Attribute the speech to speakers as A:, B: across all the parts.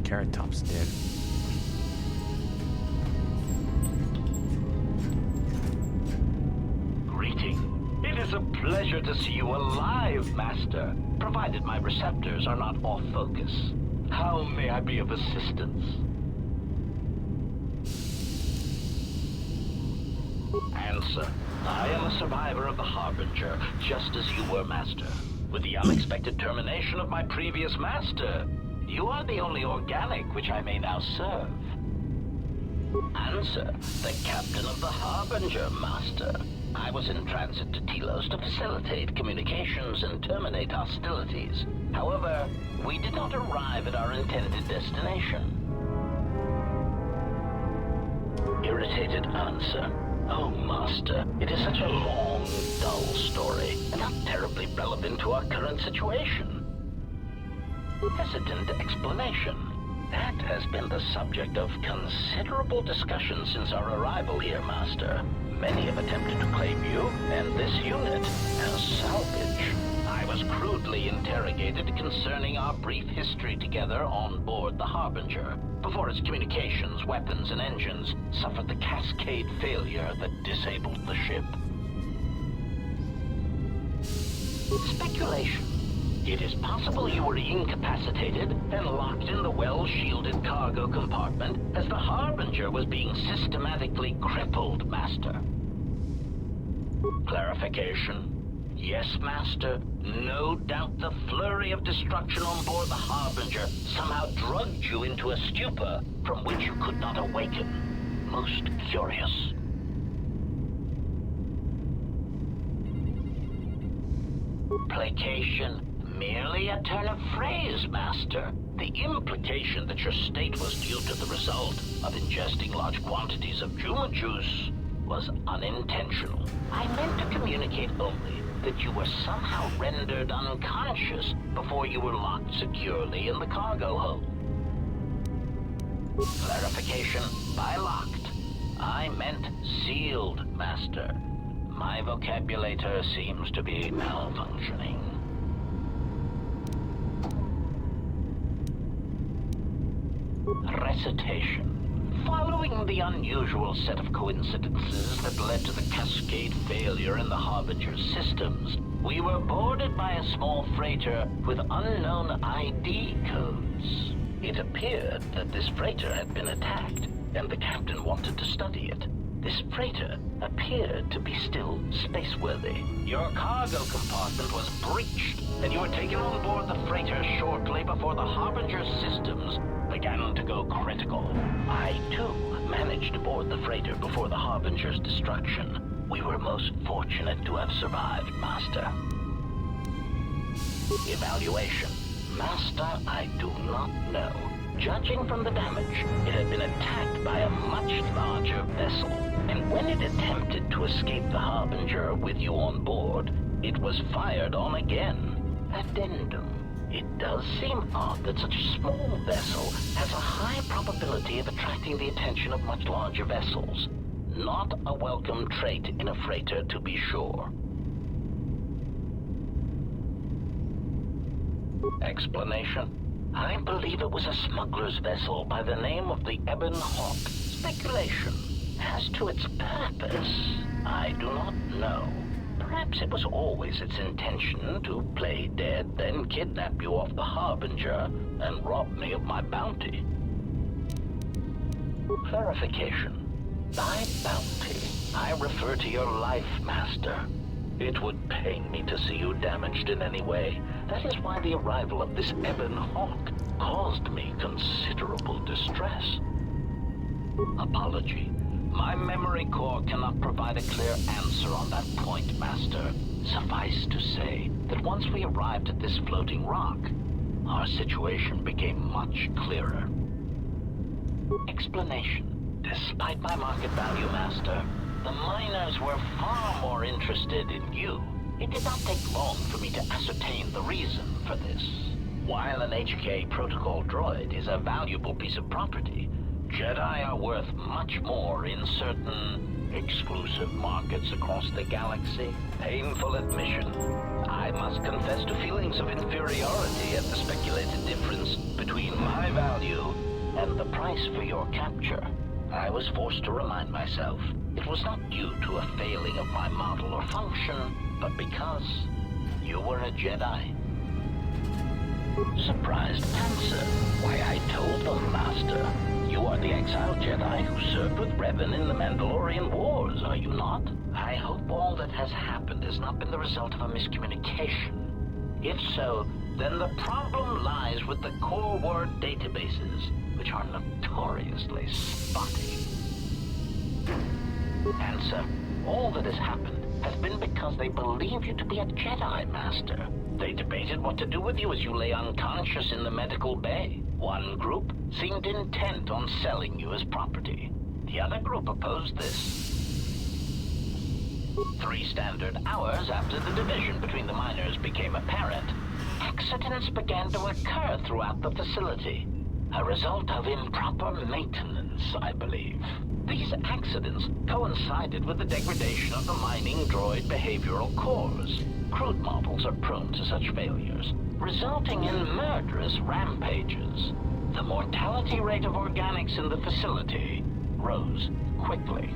A: Carrot Top's dead.
B: Greeting. It is a pleasure to see you alive, Master, provided my receptors are not off focus. How may I be of assistance? Answer. I am a survivor of the Harbinger, just as you were, Master. With the unexpected termination of my previous Master, you are the only organic which I may now serve. Answer. The captain of the Harbinger, Master. I was in transit to Telos to facilitate communications and terminate hostilities. However, we did not arrive at our intended destination. Irritated answer. Oh, Master, it is such a long, dull story, and not terribly relevant to our current situation. Hesitant explanation. That has been the subject of considerable discussion since our arrival here, Master. Many have attempted to claim you and this unit as salvage. I was crudely interrogated concerning our brief history together on board the Harbinger, before its communications, weapons, and engines suffered the cascade failure that disabled the ship. Speculation. It is possible you were incapacitated and locked in the well-shielded cargo compartment as the Harbinger was being systematically crippled, Master. Clarification. Yes, Master. No doubt the flurry of destruction on board the Harbinger somehow drugged you into a stupor from which you could not awaken. Most curious. Placation. Merely a turn of phrase, Master. The implication that your state was due to the result of ingesting large quantities of Juma juice was unintentional. I meant to communicate only that you were somehow rendered unconscious before you were locked securely in the cargo hold. Clarification, by locked, I meant sealed, Master. My vocabulator seems to be malfunctioning. Recitation. Following the unusual set of coincidences that led to the cascade failure in the Harbinger's systems, we were boarded by a small freighter with unknown ID codes. It appeared that this freighter had been attacked, and the captain wanted to study it. This freighter appeared to be still spaceworthy. Your cargo compartment was breached, and you were taken on board the freighter shortly before the Harbinger's systems began to go critical. I, too, managed to board the freighter before the Harbinger's destruction. We were most fortunate to have survived, Master. Evaluation. Master, I do not know. Judging from the damage, it had been attacked by a much larger vessel. And when it attempted to escape the Harbinger with you on board, it was fired on again. Addendum. It does seem odd that such a small vessel has a high probability of attracting the attention of much larger vessels. Not a welcome trait in a freighter, to be sure. Explanation. I believe it was a smuggler's vessel by the name of the Ebon Hawk. Speculation. As to its purpose, I do not know. Perhaps it was always its intention to play dead, then kidnap you off the Harbinger and rob me of my bounty. Clarification. By bounty, I refer to your life, Master. It would pain me to see you damaged in any way. That is why the arrival of this Ebon Hawk caused me considerable distress. Apology. My memory core cannot provide a clear answer on that point, Master. Suffice to say that once we arrived at this floating rock, our situation became much clearer. Explanation. Despite my market value, Master, the miners were far more interested in you. It did not take long for me to ascertain the reason for this. While an HK protocol droid is a valuable piece of property, Jedi are worth much more in certain exclusive markets across the galaxy. Painful admission. I must confess to feelings of inferiority at the speculated difference between my value and the price for your capture. I was forced to remind myself it was not due to a failing of my model or function, but because you were a Jedi. Surprised answer. Why, I told them, Master. You are the exiled Jedi who served with Revan in the Mandalorian Wars, are you not? I hope all that has happened has not been the result of a miscommunication. If so, then the problem lies with the core word databases, which are notoriously spotty. Answer. All that has happened has been because they believe you to be a Jedi, Master. They debated what to do with you as you lay unconscious in the medical bay. One group seemed intent on selling you as property. The other group opposed this. 3 standard hours after the division between the miners became apparent, accidents began to occur throughout the facility. A result of improper maintenance, I believe. These accidents coincided with the degradation of the mining droid behavioral cores. Crude models are prone to such failures, resulting in murderous rampages. The mortality rate of organics in the facility rose quickly.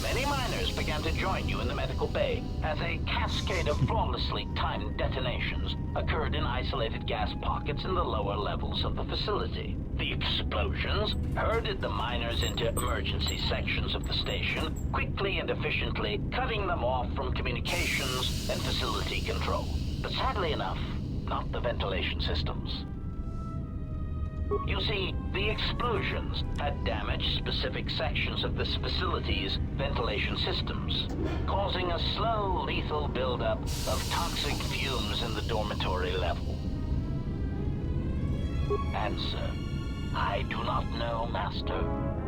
B: Many miners began to join you in the medical bay as a cascade of flawlessly timed detonations occurred in isolated gas pockets in the lower levels of the facility. The explosions herded the miners into emergency sections of the station, quickly and efficiently cutting them off from communications and facility control. But sadly enough, not the ventilation systems. You see, the explosions had damaged specific sections of this facility's ventilation systems, causing a slow, lethal buildup of toxic fumes in the dormitory level. Answer. I do not know, Master.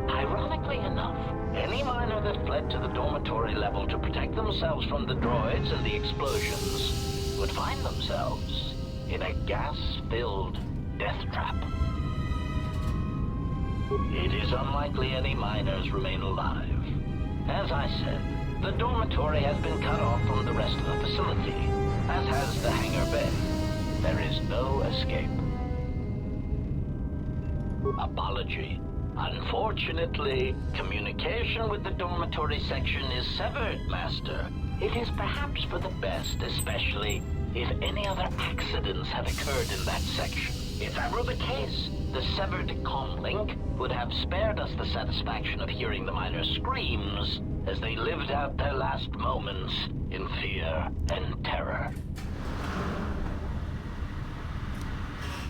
B: Ironically enough, any miner that fled to the dormitory level to protect themselves from the droids and the explosions would find themselves in a gas-filled death trap. It is unlikely any miners remain alive. As I said, the dormitory has been cut off from the rest of the facility, as has the hangar bay. There is no escape. Apology. Unfortunately, communication with the dormitory section is severed, Master. It is perhaps for the best, especially if any other accidents had occurred in that section. If that were the case, the severed comm link would have spared us the satisfaction of hearing the miners' screams as they lived out their last moments in fear and terror.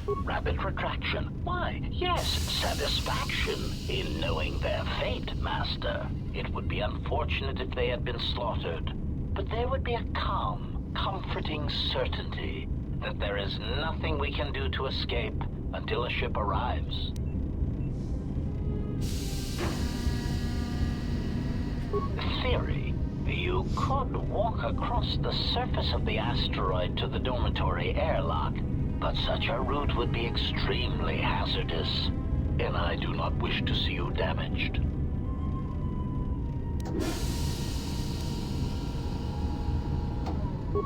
B: Rapid retraction. Why, yes, satisfaction in knowing their fate, Master. It would be unfortunate if they had been slaughtered, but there would be a calm, comforting certainty that there is nothing we can do to escape until a ship arrives. Theory. You could walk across the surface of the asteroid to the dormitory airlock, but such a route would be extremely hazardous, and I do not wish to see you damaged.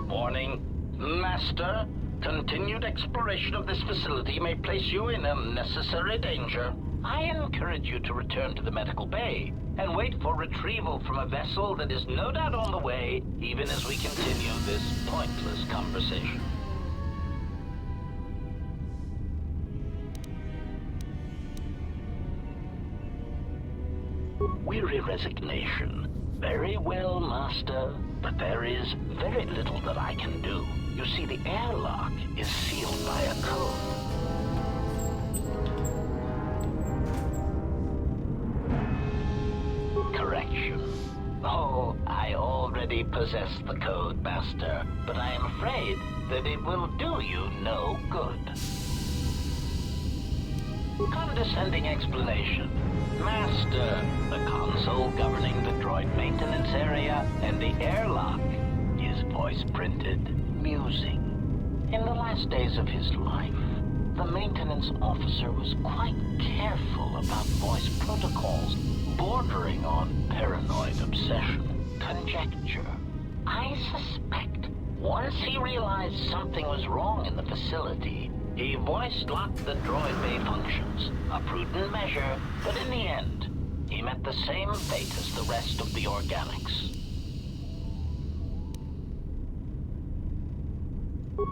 B: Warning. Master, continued exploration of this facility may place you in unnecessary danger. I encourage you to return to the medical bay and wait for retrieval from a vessel that is no doubt on the way, even as we continue this pointless conversation. Weary resignation. Very well, Master, but there is very little that I can do. You see, the airlock is sealed by a code. Correction. Oh, I already possess the code, Master, but I am afraid that it will do you no good. Condescending explanation. Master, the console governing the droid maintenance area and the airlock is voice-printed, musing. In the last days of his life, the maintenance officer was quite careful about voice protocols, bordering on paranoid obsession, conjecture. I suspect once he realized something was wrong in the facility, he voice-locked the droid bay functions, a prudent measure, but in the end, he met the same fate as the rest of the organics.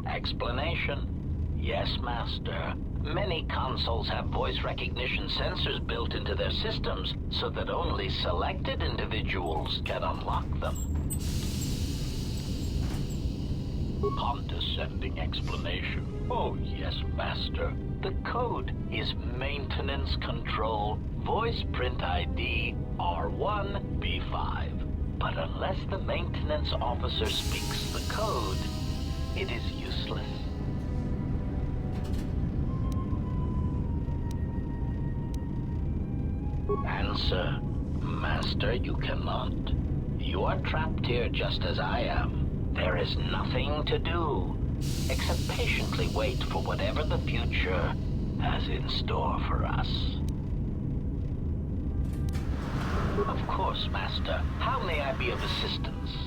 B: Explanation. Yes, Master. Many consoles have voice recognition sensors built into their systems so that only selected individuals can unlock them. Condescending explanation. Oh, yes, Master. The code is Maintenance Control Voice Print ID R1B5. But unless the maintenance officer speaks the code, it is useless. Answer. Master, you cannot. You are trapped here just as I am. There is nothing to do, except patiently wait for whatever the future has in store for us. Of course, Master. How may I be of assistance?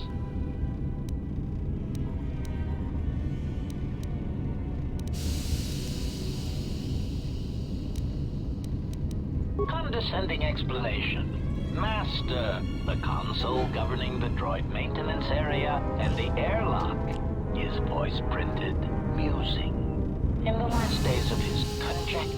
B: Condescending explanation. Master, the console governing the droid maintenance area and the airlock is voice-printed, musing. In the last days of his conjecture.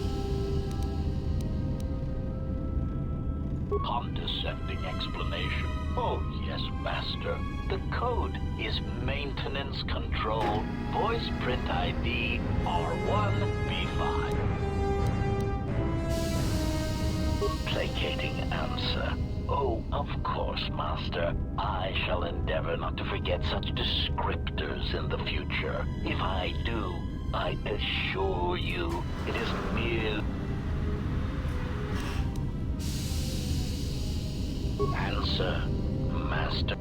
B: Condescending explanation. Oh, yes, Master. The code is Maintenance Control Voice Print ID R1B5. Placating answer. Oh, of course, Master. I shall endeavor not to forget such descriptors in the future. If I do, I assure you it is mere... Answer, Master.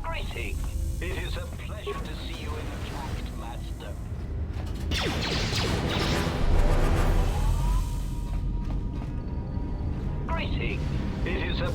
B: Greetings. It is a pleasure to see you intact, Master. Greetings. It is a...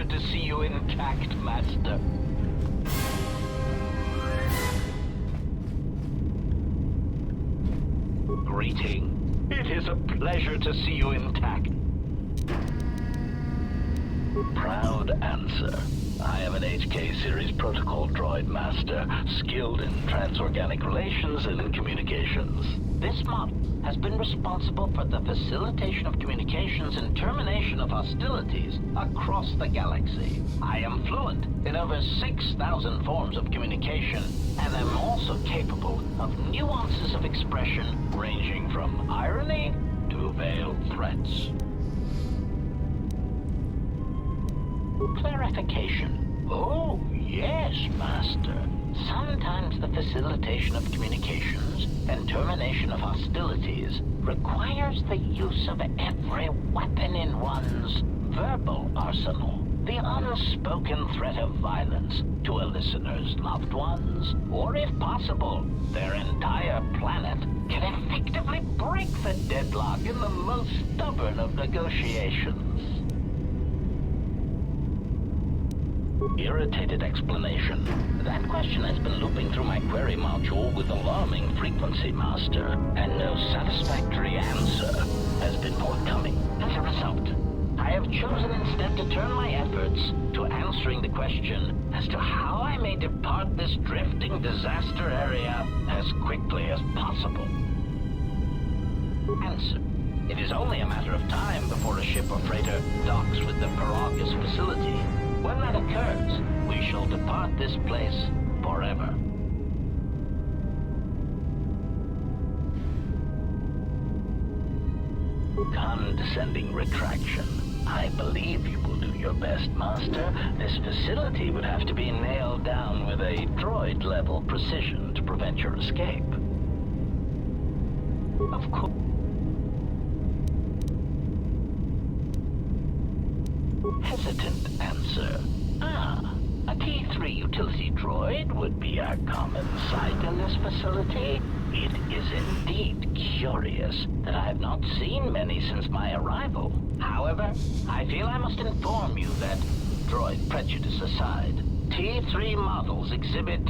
B: to see you intact, Master. Greeting. It is a pleasure to see you intact. Proud answer. I am an HK series protocol droid master, skilled in transorganic relations and communications. This model has been responsible for the facilitation of communications and termination of hostilities across the galaxy. I am fluent in over 6,000 forms of communication, and am also capable of nuances of expression ranging from irony to veiled threats. Clarification. Oh, yes, Master. Sometimes the facilitation of communications and termination of hostilities requires the use of every weapon in one's verbal arsenal. The unspoken threat of violence to a listener's loved ones, or if possible, their entire planet, can effectively break the deadlock in the most stubborn of negotiations. Irritated explanation. That question has been looping through my query module with alarming frequency, Master, and no satisfactory answer has been forthcoming. As a result, I have chosen instead to turn my efforts to answering the question as to how I may depart this drifting disaster area as quickly as possible. Answer. It is only a matter of time before a ship or freighter docks with the Paragus facility. When that occurs, we shall depart this place forever. Condescending retraction. I believe you will do your best, Master. This facility would have to be nailed down with a droid-level precision to prevent your escape. Of course. Hesitant answer. A T3 utility droid would be a common sight in this facility. It is indeed curious that I have not seen many since my arrival. However, I feel I must inform you that, droid prejudice aside, T3 models exhibit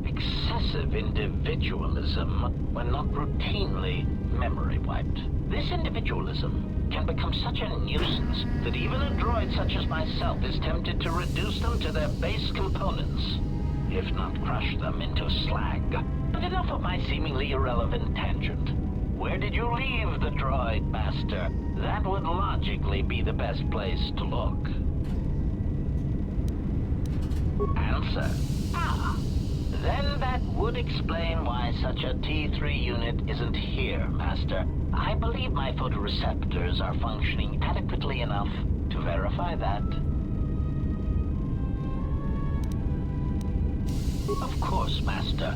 B: excessive individualism when not routinely memory wiped. This individualism can become such a nuisance that even a droid such as myself is tempted to reduce them to their base components, if not crush them into slag. But enough of my seemingly irrelevant tangent. Where did you leave the droid, Master? That would logically be the best place to look. Answer. Then that would explain why such a T3 unit isn't here, Master. I believe my photoreceptors are functioning adequately enough to verify that. Of course, Master.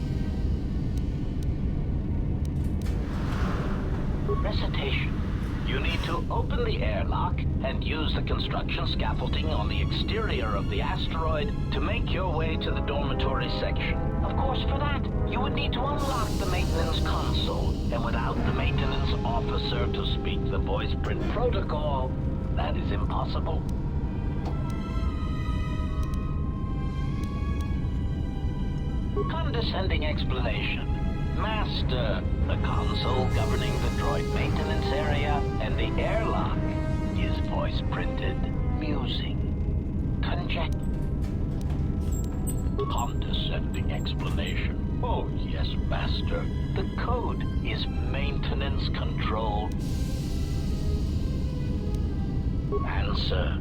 B: Recitation. You need to open the airlock and use the construction scaffolding on the exterior of the asteroid to make your way to the dormitory section. Of course, for that, you would need to unlock the maintenance console, and without the maintenance officer to speak the voice print protocol, that is impossible. Condescending explanation. Master, the console governing the droid maintenance area and the airlock is voice printed. Musing. Conjecture. Condescending explanation. Oh yes, Master. The code is maintenance control. Answer.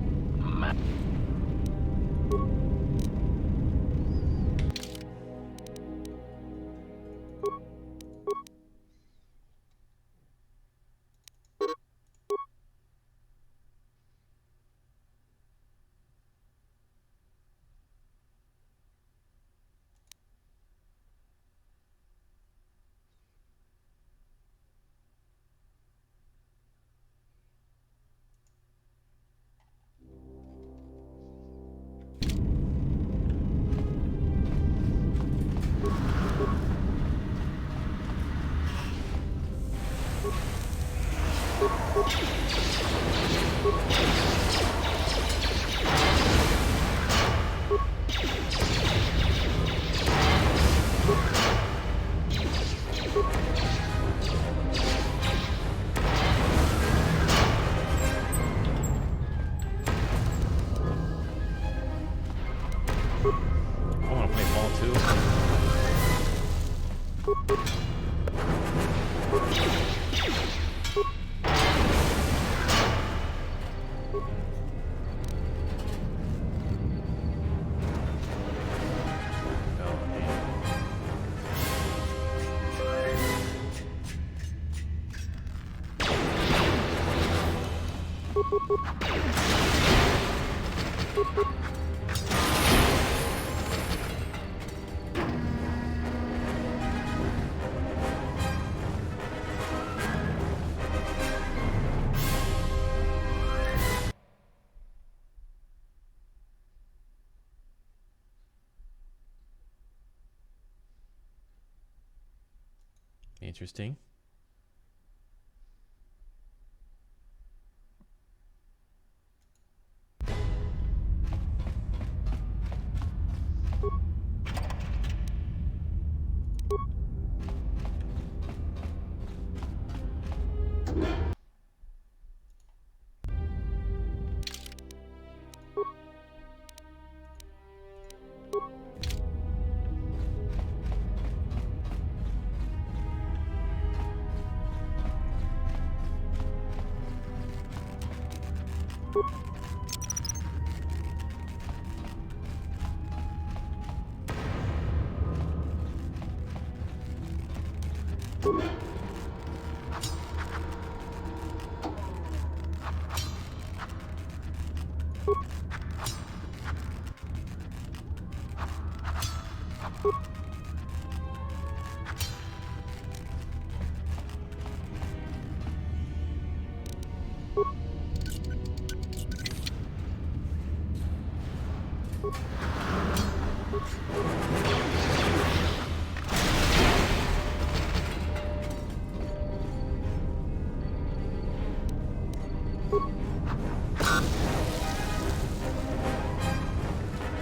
A: Interesting.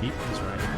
A: Heat is right.